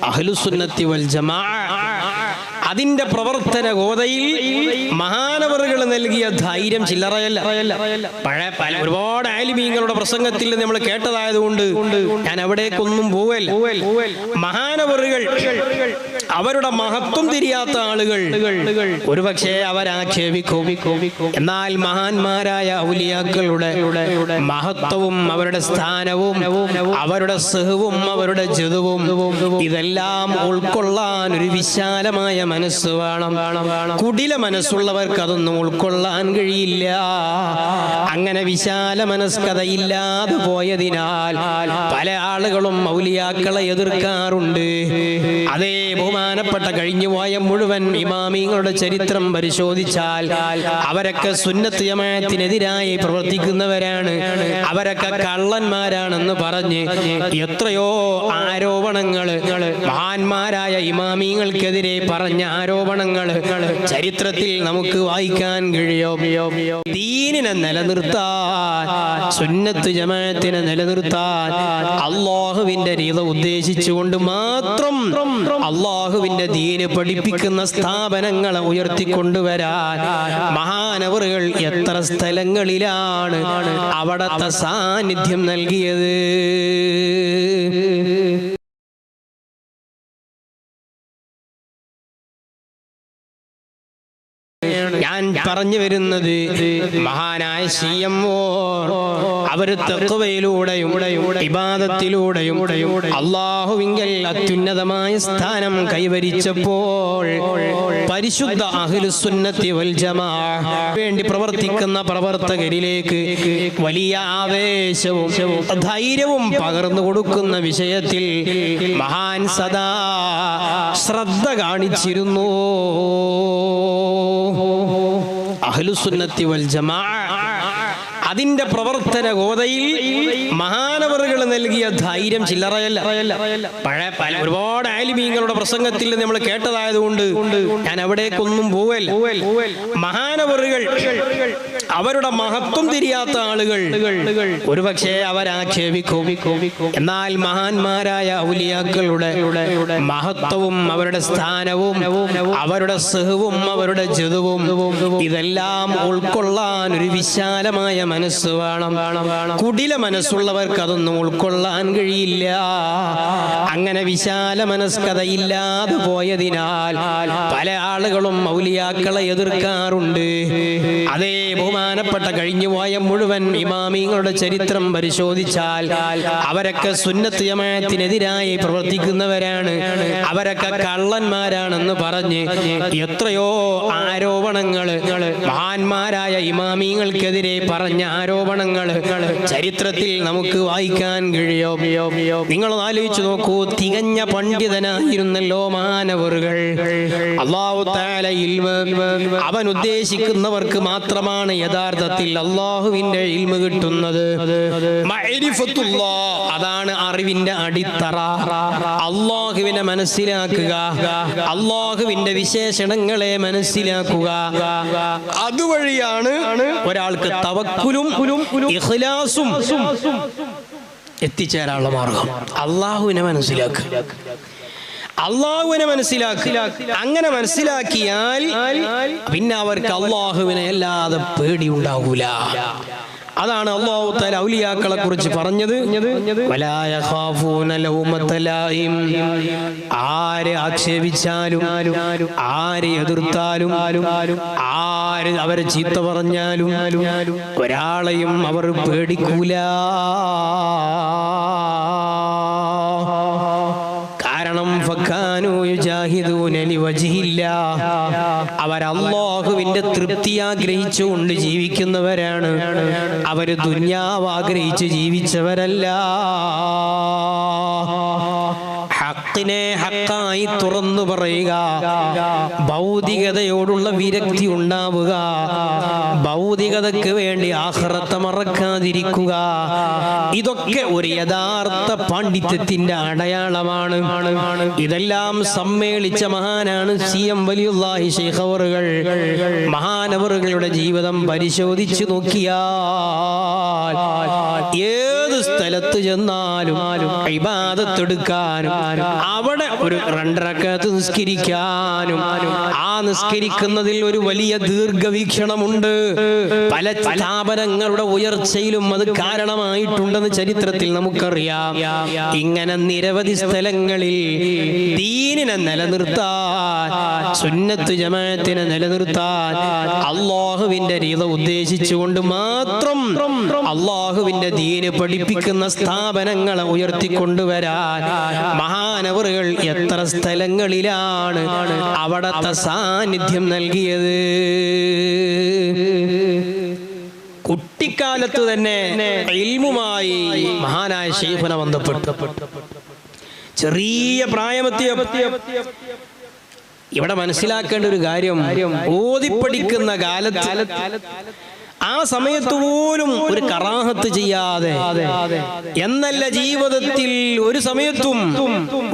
അഹ്ലുസുന്നത്തി വൽ ജമാഅ അതിന്റെ പ്രവർത്തന ഗോതയിൽ മഹാനവറുകൾ നൽകിയ ധൈര്യം ചില്ലറയല്ല. പഴയ ഒരുപാട് ആലിമീങ്ങളുടെ പ്രസംഗത്തിൽ നമ്മൾ കേട്ടതായതുകൊണ്ട് ഞാൻ അവിടേക്കൊന്നും പോവല്ല. മഹാനവറുകൾ അവരുടെ മഹത്വം തിരിയാത്ത ആളുകൾ ഒരുപക്ഷെ അവരാക്ഷേപിക്കും. എന്നാൽ മഹാന്മാരായ ഔലിയാക്കളുടെ മഹത്വവും അവരുടെ സ്ഥാനവും അവരുടെ സഹവും അവരുടെ ജദുവും ഇതെല്ലാം ഉൾക്കൊള്ളാൻ ഒരു വിശാലമായ മനസ്സ് വേണം. കുടില മനസ്സുള്ളവർക്ക് അതൊന്നും ഉൾക്കൊള്ളാൻ കഴിയില്ല. അങ്ങനെ വിശാല മനസ്കതയില്ലാതെ പോയതിനാൽ പല ആളുകളും ഔലിയാക്കളെ എതിർക്കാറുണ്ട്. അതേ ബഹുമാനപ്പെട്ട കഴിഞ്ഞുപോയ മുഴുവൻ ഇമാമിങ്ങളുടെ ചരിത്രം പരിശോധിച്ചാൽ അവരൊക്കെ സുന്നത്ത് ജമാഅത്തിനെതിരായി പ്രവർത്തിക്കുന്നവരാണ്, അവരൊക്കെ കള്ളന്മാരാണെന്ന് പറഞ്ഞ് എത്രയോ ആരോപണങ്ങൾ മഹാന്മാരായ ഇമാമിങ്ങൾക്കെതിരെ പറഞ്ഞ ആരോപണങ്ങൾ ചരിത്രത്തിൽ നമുക്ക് വായിക്കാൻ കഴിയും. ദീനിനെ നിലനിർത്താൻ, സുന്നത്ത് ജമാഅത്തിനെ നിലനിർത്താൻ അല്ലാഹുവിന്റെ റിള ഉദ്ദേശിച്ചുകൊണ്ട് മാത്രം അല്ലാഹുവിന്റെ ദീന് പഠിപ്പിക്കുന്ന സ്ഥാപനങ്ങളെ ഉയർത്തിക്കൊണ്ടുവരാൻ മഹാനവറുകൾ എത്ര സ്ഥലങ്ങളിലാണ് അവിടത്തെ സാന്നിധ്യം നൽകിയത്. ഞാൻ പറഞ്ഞു വരുന്നത് മഹാനായ CMO അവര് തഖ്വയിലൂടെയും ഇബാദത്തിലൂടെയും അല്ലാഹുവിങ്കൽ അത്യുന്നതമായ സ്ഥാനം കൈവരിച്ചപ്പോൾ പരിശുദ്ധ അഹ്ലുസുന്നത്തി വൽ ജമാഅ വേണ്ടി പ്രവർത്തിക്കുന്ന പ്രവർത്തകരിലേക്ക് വലിയ ആവേശവും ധൈര്യവും പകർന്നു കൊടുക്കുന്ന വിഷയത്തിൽ മഹാൻ സദാ ശ്രദ്ധ കാണിച്ചിരുന്നു. അഹ്ലുസുന്നത്തി വൽ ജമാഅ അതിന്റെ പ്രവർത്തന ഗോതയിൽ മഹാനവറുകൾ നൽകിയ ധൈര്യം ചില്ലറയല്ല. പഴയ ഒരുപാട് ആലിമീങ്ങളുടെ പ്രസംഗത്തിൽ നമ്മൾ കേട്ടതായതുകൊണ്ട് ഞാൻ അവിടേക്കൊന്നും പോവല്ല. മഹാനവറുകൾ അവരുടെ മഹത്വം തിരിയാത്ത ആളുകൾ ഒരുപക്ഷെ അവരാക്ഷേപിക്കും. എന്നാൽ മഹാന്മാരായ ഔലിയാക്കളുടെ മഹത്വവും അവരുടെ സ്ഥാനവും അവരുടെ സഹവും അവരുടെ ജദുവും ഇതെല്ലാം ഉൾക്കൊള്ളാൻ ഒരു വിശാലമായ മനസ്സ് വേണം. കുടില മനസ്സുള്ളവർക്ക് അതൊന്നും ഉൾക്കൊള്ളാൻ കഴിയില്ല. അങ്ങനെ വിശാല മനസ്കതയില്ലാതെ പോയതിനാൽ പല ആളുകളും ഔലിയാക്കളെ എതിർക്കാറുണ്ട്. അതേ ബഹുമാനപ്പെട്ട കഴിഞ്ഞുപോയ മുഴുവൻ ഇമാമിങ്ങളുടെ ചരിത്രം പരിശോധിച്ചാൽ അവരൊക്കെ സുന്നത്ത് ജമാഅത്തിനെതിരായി പ്രവർത്തിക്കുന്നവരാണ്, അവരൊക്കെ കള്ളന്മാരാണെന്ന് പറഞ്ഞ് എത്രയോ ആരോപണങ്ങൾ മഹാന്മാരായ ഇമാമിങ്ങൾക്കെതിരെ പറഞ്ഞ ആരോപണങ്ങൾ ചരിത്രത്തിൽ നമുക്ക് വായിക്കാൻ കഴിയും. നിങ്ങൾ ആലോചിച്ചു നോക്കൂ, തികഞ്ഞ പണ്ഡിതനായിരുന്നല്ലോ മഹാനവറുകൾ. അല്ലാഹു തആല ഇൽമ് അവൻ ഉദ്ദേശിക്കുന്നവർക്ക് മാത്രമാണ് യഥാർത്ഥത്തിൽ അല്ലാഹുവിന്റെ ഇൽമ് കിട്ടുന്നത്. മഅരിഫത്തുല്ലാഹ് അതാണ് അറിവിന്റെ അടിത്തറ. അല്ലാഹുവിനെ മനസ്സിലാക്കുക, അല്ലാഹുവിന്റെ വിശേഷണങ്ങളെ മനസ്സിലാക്കുക. അതുവഴിയാണ് ഒരാൾക്ക് തവക്കുലും ഇഖ്ലാസും എത്തിച്ചേരാനുള്ള മാർഗം. അല്ലാഹുവിനെ മനസ്സിലാക്കുക, അള്ളാഹുവിനെ മനസ്സിലാക്കുക. അങ്ങനെ മനസ്സിലാക്കിയാൽ പിന്നെ അവർക്ക് അള്ളാഹുവിനെ അല്ലാതെ പേടി ഉണ്ടാവൂല. അതാണ് അല്ലാഹു തആല ഔലിയാക്കളെ കുറിച്ച് പറഞ്ഞത്. വലാ യഖാഫൂന ലൗമത ലായിം. ആരെ ആക്ഷേപിച്ചാലും ആരെ എതിർത്താലും ആര് അവരെ ചീത്ത പറഞ്ഞാലും ഒരാളെയും അവർ പേടിക്കൂല. അവർ അല്ലാഹുവിന്റെ തൃപ്തി ആഗ്രഹിച്ചുകൊണ്ട് ജീവിക്കുന്നവരാണ്. അവര് ദുനിയാവ് ആഗ്രഹിച്ച് ജീവിച്ചവരല്ല. ഹഖിനെ ഹഖായി തുറന്നു പറയുക, ഭൗതികതയോടുള്ള വിരക്തി ഉണ്ടാവുക, ഭൗതികതയ്ക്ക് വേണ്ടി ആഖിറത്തെ മറക്കാതിരിക്കുക, ഇതൊക്കെ ഒരു യഥാർത്ഥ പാണ്ഡിത്യത്തിന്റെ അടയാളമാണ്. ഇതെല്ലാം സമ്മേളിച്ച മഹാനാണ് CM വലിയുല്ലാഹി ശൈഖ് അവറുകൾ. മഹാനവറുകളുടെ ജീവിതം പരിശോധിച്ചു നോക്കിയാൽ ഏത് സ്ഥലത്ത് ചെന്നാലും ഇബാദത്ത് എടുക്കാനും അവിടെ ഒരു 2 റക്അത്ത് നിസ്കരിക്കാനും ആ നിസ്കരിക്കുന്നതിൽ ഒരു വലിയ ദീർഘവീക്ഷണമുണ്ട്. പല സ്ഥാപനങ്ങളുടെ ഉയർച്ചയിലും അത് കാരണമായിട്ടുണ്ടെന്ന് ചരിത്രത്തിൽ നമുക്കറിയാം. ഇങ്ങനെ നിരവധി സ്ഥലങ്ങളിൽ ദീനിനെ നിലനിർത്താൻ, സുന്നത്ത് ജമാഅത്തിനെ നിലനിർത്താൻ അല്ലാഹുവിന്റെ റിള ഉദ്ദേശിച്ചുകൊണ്ട് മാത്രം അല്ലാഹുവിന്റെ ദീന് പഠിപ്പിക്കുന്ന സ്ഥാപനങ്ങളെ ഉയർത്തിക്കൊണ്ടുവരാൻ മഹാനവറുകൾ എത്ര സ്ഥലങ്ങളിലാണ് അവിടത്തെ സാന്നിധ്യം നൽകിയത്. കുട്ടിക്കാലത്ത് തന്നെ ഇൽമുമായി മഹാനായ ശൈഖുന ബന്ധപ്പെട്ടു. ചെറിയ പ്രായമെത്തിയ ഇവിടെ മനസ്സിലാക്കേണ്ട ഒരു കാര്യം, ഓതിപ്പടിക്കുന്ന കാലത്ത് ആ സമയത്ത് പോലും ഒരു കറാഹത്ത് ചെയ്യാതെ, എന്നല്ല ജീവിതത്തിൽ ഒരു സമയത്തും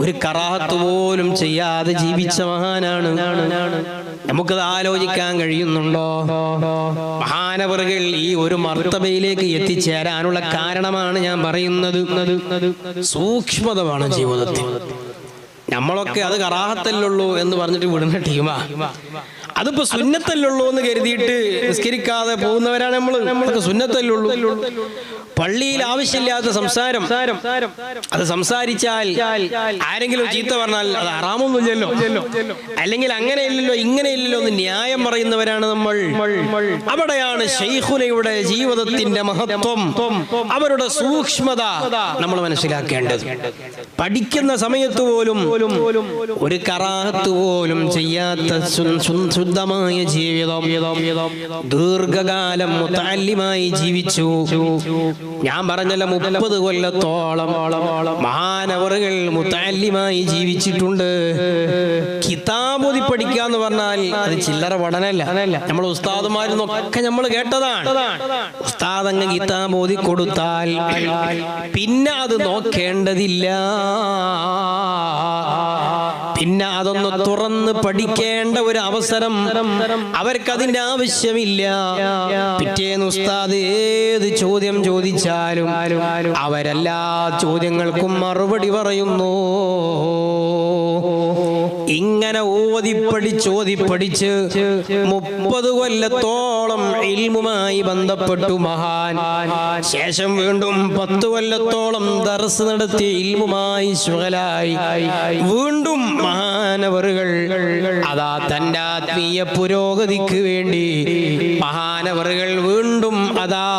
ഒരു കറാഹത്ത് പോലും ചെയ്യാതെ ജീവിച്ച മഹാനാണ്. നമുക്കത് ആലോചിക്കാൻ കഴിയുന്നുണ്ടോ? മഹാനവറുകൾ ഈ ഒരു മർത്തബയിലേക്ക് എത്തിച്ചേരാനുള്ള കാരണമാണ് ഞാൻ പറയുന്നത്. സൂക്ഷ്മത വേണം ജീവിതത്തിൽ. നമ്മളൊക്കെ അത് കറാഹത്തല്ലുള്ളൂ എന്ന് പറഞ്ഞിട്ട് വിടുന്ന ടീമാ. അതിപ്പോ സുന്നത്തല്ലുള്ളൂ എന്ന് കരുതിയിട്ട് നിസ്കരിക്കാതെ പോകുന്നവരാണ് നമ്മൾ. അതൊക്കെ സുന്നത്തല്ലുള്ളൂ. പള്ളിയിൽ ആവശ്യമില്ലാത്ത സംസാരം, അത് സംസാരിച്ചാൽ ആരെങ്കിലും ചീത്ത പറഞ്ഞാൽ അത് ഹറാമൊന്നുമില്ലല്ലോ, അല്ലെങ്കിൽ അങ്ങനെയില്ലല്ലോ ഇങ്ങനെയില്ലല്ലോ എന്ന് ന്യായം പറയുന്നവരാണ് നമ്മൾ. അവിടെയാണ് ശൈഖുനയുടെ ജീവിതത്തിന്റെ മഹത്വം, അവരുടെ സൂക്ഷ്മത നമ്മൾ മനസ്സിലാക്കേണ്ടത്. പഠിക്കുന്ന സമയത്ത് പോലും ഒരു കറാഹത്ത് പോലും ചെയ്യാത്ത ശുദ്ധമായ ജീവിതം, ദീർഘകാലം മുതഅല്ലിമായി ജീവിച്ചു. ഞാൻ പറഞ്ഞല്ലോ 30 കൊല്ലത്തോളം മഹാനവറുകൾ മുതഅല്ലിമായി ജീവിച്ചിട്ടുണ്ട്. കിതാബോധി പഠിക്കുക എന്ന് പറഞ്ഞാൽ അത് ചില്ലറ പഠനമല്ല. നമ്മൾ ഉസ്താദുമാരിന്നൊക്കെ നമ്മൾ കേട്ടതാണ്. ഉസ്താദ് അങ്ങ് കിതാബോധി കൊടുത്താൽ പിന്നെ അത് നോക്കേണ്ടതില്ല, പിന്നെ അതൊന്ന് തുറന്ന് പഠിക്കേണ്ട ഒരു അവസരം അവർക്കതിന്റെ ആവശ്യമില്ല. പിറ്റേന്ന് ഉസ്താദ് ഏത് ചോദ്യം ചോദിച്ചാലും അവരെല്ലാ ചോദ്യങ്ങൾക്കും മറുപടി പറയുന്നു. ഇങ്ങനെ ഓതിപ്പടിച്ച് 30 കൊല്ലത്തോളം ഇൽമുമായി ബന്ധപ്പെട്ടു മഹാൻ. ശേഷം വീണ്ടും 10 കൊല്ലത്തോളം ദർസ് നടത്തി ഇൽമുമായി ശുഗലായി. വീണ്ടും മഹാനവറുകൾ അതാ തന്റെ ആത്മീയ പുരോഗതിക്ക് വേണ്ടി മഹാനവറുകൾ വീണ്ടും അതാ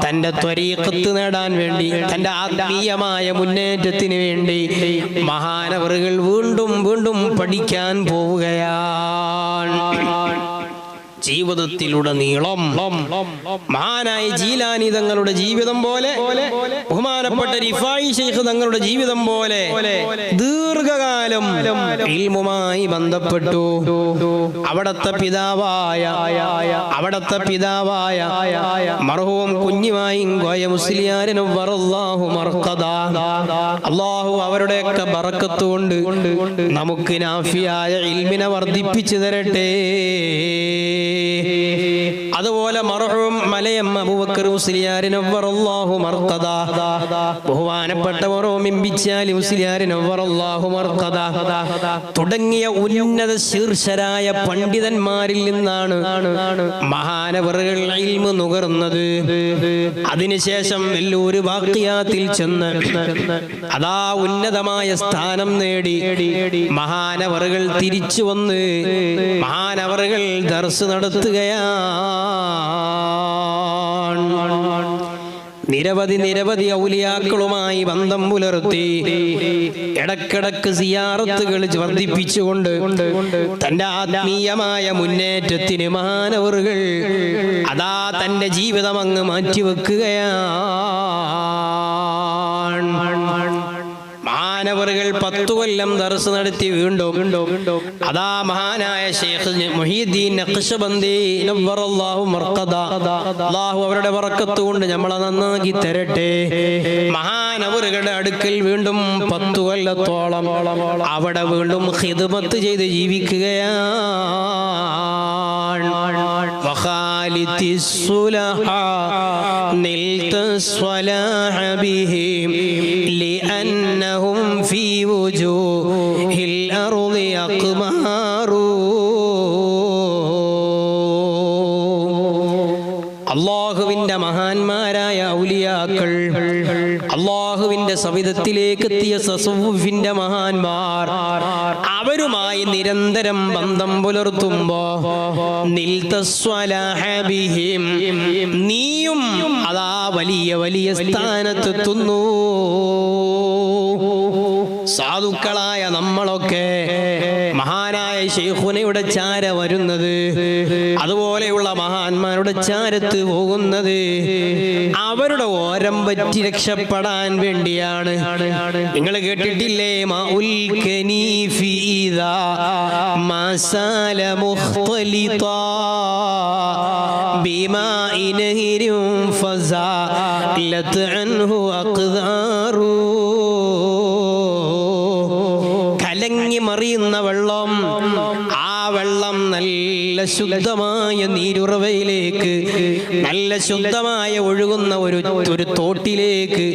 തന്റെ ത്വരീഖത്ത് നേടാൻ വേണ്ടി, തന്റെ ആത്മീയമായ മുന്നേറ്റത്തിന് വേണ്ടി മഹാനവറുകൾ വീണ്ടും പഠിക്കാൻ പോവുകയാണ്. ജീവിതത്തിലുടനീളം മഹാനായ ജീലാനി തങ്ങളുടെ ജീവിതം പോലെ, ബഹുമാനപ്പെട്ട റിഫായി ശൈഖ് തങ്ങളുടെ ജീവിതം പോലെ ദീർഘകാലം ഇൽമുമായി ബന്ധപ്പെട്ടു. അവിടത്തെ പിതാവായ മർഹൂം കുഞ്ഞിമായി ഗോയ മുസ്ലിയാർ നവ്വറല്ലാഹു മർഖദ, അല്ലാഹു അവരുടെയൊക്കെ ബറക്കത്ത് കൊണ്ട് നമുക്ക് നാഫിയായ ഇൽമിനെ വർദ്ധിപ്പിച്ചു തരട്ടെ. അതുപോലെ മർഹൂം മലയം അബൂബക്കർ മുസ്ലിയാർ നവ്വറല്ലാഹു മർഖദ, ബഹുമാനപ്പെട്ട മർഹൂം ഇംബിച്ചാലി മുസ്ലിയാർ നവ്വറല്ലാഹു മർഖദ തുടങ്ങിയ ഉന്നത ശീർഷരായ പണ്ഡിതന്മാരിൽ നിന്നാണ് മഹാനവറുകൾ ഇൽമു നുകർന്നത്. അതിനുശേഷം വെല്ലൂർ ബാഖിയാത്തിൽ ചെന്ന് അതാ ഉന്നതമായ സ്ഥാനം നേടി മഹാനവറുകൾ തിരിച്ചു വന്ന് മഹാനവറുകൾ ദർസ് നടത്തുകയാണ്. നിരവധി ഔലിയാക്കളുമായി ബന്ധം പുലർത്തി ഇടക്കിടക്ക് സിയാറത്തുകൾ വർദ്ധിപ്പിച്ചുകൊണ്ട് തന്റെ ആത്മീയമായ മുന്നേറ്റത്തിന് മഹാനവറുകൾ അതാ തന്റെ ജീവിതം അങ്ങ് മാറ്റിവെക്കുകയാണ്. മഹാനവറുകൾ 10 കൊല്ലം ദർസ് നടത്തി വീണ്ടും അതാ മഹാനായ ശൈഖ് മുഹീദ്ദീൻ നഖ്ശബന്ദി നവ്വറല്ലാഹു മർഖദ, അല്ലാഹു അവരുടെ ബറക്കത്ത് കൊണ്ട് നമ്മളെ നന്നാക്കി തരട്ടെ. മഹാനവറുകളുടെ അടുക്കൽ വീണ്ടും 10 കൊല്ലത്തോളം അവിടെ വീണ്ടും ഖിദ്മത്ത് ചെയ്ത് ജീവിക്കുകയാണ്. آلت الصلحاء نلت الصلاح بهم لأنهم في وجوه الأرض أقمار. അള്ളാഹുവിന്റെ മഹാന്മാരായ ഔലിയാക്കൾ, അള്ളാഹുവിന്റെ സവിധത്തിലേക്ക് എത്തിയ തസവ്വുഫിന്റെ മഹാന്മാർ, അവരുമായി നിരന്തരം ബന്ധം പുലർത്തുമ്പോ നിൽതസ്വലഹബിഹിം, നീയും അതാ വലിയ വലിയ സ്ഥാനത്തെത്തുന്നു. സാധുക്കളായ നമ്മളൊക്കെ മഹാനായ ശൈഖുനയുടെ ചാര വരുന്നത്, അതുപോലെയുള്ള മഹാന്മാരുടെ ചാരത്ത് പോകുന്നത് അവരുടെ ഓരം പറ്റി രക്ഷപ്പെടാൻ വേണ്ടിയാണ്. നിങ്ങൾ കേട്ടിട്ടില്ലേ, മഉൽ കനീഫി ഇദാ മസാല മുഖ്തലിതാ ബിമാഇ നഹരിൻ ഫസാലത് അൻഹു അഖ്ദാറു. കലങ്ങി മറിയുന്ന വെള്ളം, ആ വെള്ളം നല്ല ശുദ്ധമായ നീരുറവയിലേക്ക്, നല്ല ശുദ്ധമായ ഒഴുകുന്ന ഒരു തോട്ടിലേക്ക്,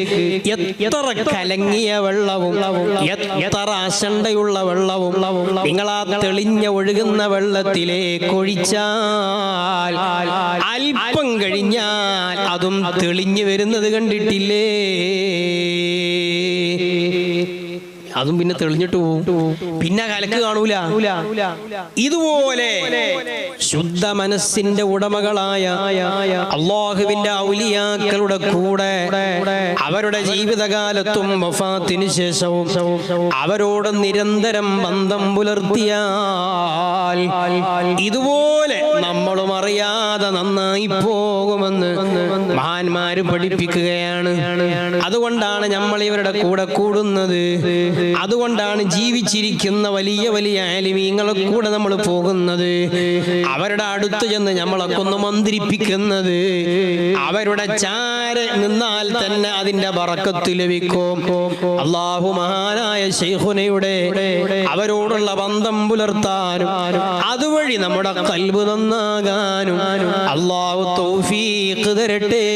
എത്ര കലങ്ങിയ വെള്ളവും എത്ര അശണ്ടയുള്ള വെള്ളവും നിങ്ങൾ ആ തെളിഞ്ഞ ഒഴുകുന്ന വെള്ളത്തിലേക്ക് ഒഴിച്ചാൽ അല്പം കഴിഞ്ഞാൽ അതും തെളിഞ്ഞു വരുന്നത് കണ്ടിട്ടില്ലേ? അതും പിന്നെ തെളിഞ്ഞിട്ട് പോവും, പിന്നെ കലക്ക് കാണൂല. ഇതുപോലെ ശുദ്ധ മനസ്സിന്റെ ഉടമകളായ അള്ളാഹുവിന്റെ ഔലിയാക്കളുടെ കൂടെ അവരുടെ ജീവിതകാലത്തും വഫാത്തിന് ശേഷവും അവരോട് നിരന്തരം ബന്ധം പുലർത്തിയാൽ ഇതുപോലെ നമ്മളും അറിയാതെ നന്നായി പോകുമെന്ന് മഹാന്മാര് പഠിപ്പിക്കുകയാണ്. അതുകൊണ്ടാണ് നമ്മൾ ഇവരുടെ കൂടെ കൂടുന്നത്, അതുകൊണ്ടാണ് ജീവിച്ചിരിക്കുന്ന വലിയ വലിയ ആലിമീങ്ങളെ കൂടെ നമ്മൾ പോകുന്നത്, അവരുടെ അടുത്ത് ചെന്ന് നമ്മളൊക്കെ ഒന്ന് മന്ത്രിപ്പിക്കുന്നത്. അവരുടെ ചാര നിന്നാൽ തന്നെ അതിന്റെ ബറക്കത്ത് ലഭിക്കും. അല്ലാഹു മഹാനായ ശൈഖുനയുടെ അവരോടുള്ള ബന്ധം പുലർത്താനും അതുവഴി നമ്മുടെ ഖൽബ് നന്നാകാനും അല്ലാഹു തൗഫീഖ് തരട്ടെ.